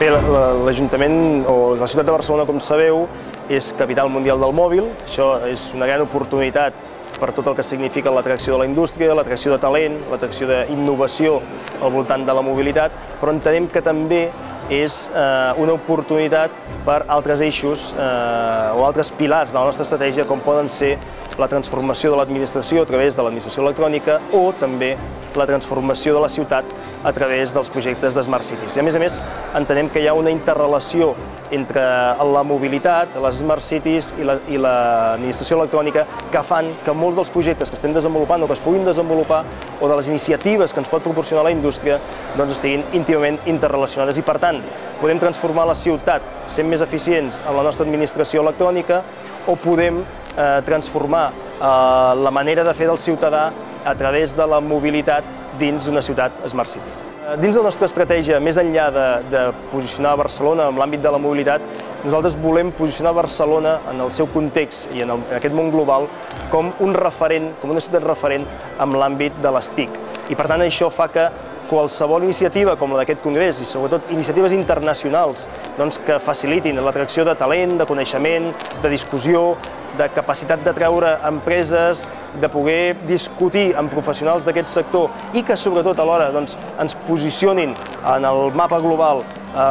Bé, l'Ajuntament o la ciutat de Barcelona, com sabeu, és capital mundial del mòbil. Això és una gran oportunitat per tot el que significa l'atracció de la indústria, l'atracció de talent, l'atracció d'innovació al voltant de la mobilitat, però entenem que també és una oportunitat per altres eixos o altres pilars de la nostra estratègia, com poden ser la transformació de l'administració a través de l'administració electrònica o també la transformació de la ciutat a través dels projectes de Smart Cities. I a més, entenem que hi ha una interrelació entre la mobilitat, les Smart Cities i l'administració electrònica que fan que molts dels projectes que estem desenvolupant o que es puguin desenvolupar o de les iniciatives que ens pot proporcionar la indústria doncs estiguin íntimament interrelacionades i, per tant, podem transformar la ciutat sent més eficients amb la nostra administració electrònica o podem transformar la manera de fer del ciutadà a través de la mobilitat dins d'una ciutat Smart City. Dins de la nostra estratègia, més enllà de posicionar Barcelona en l'àmbit de la mobilitat, nosaltres volem posicionar Barcelona en el seu context i en aquest món global com un referent, com una ciutat referent en l'àmbit de les TIC. I per tant això fa que qualsevol iniciativa com la d'aquest congrés i sobretot iniciatives internacionals que facilitin l'atracció de talent, de coneixement, de discussió, de capacitat de treure empreses, de poder discutir amb professionals d'aquest sector i que sobretot alhora ens posicionin en el mapa global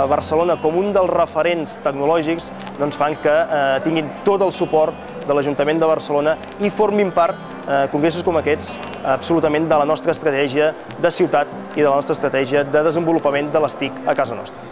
Barcelona com un dels referents tecnològics, fan que tinguin tot el suport de l'Ajuntament de Barcelona i formin part congressos com aquests absolutament de la nostra estratègia de ciutat i de la nostra estratègia de desenvolupament de les TIC a casa nostra.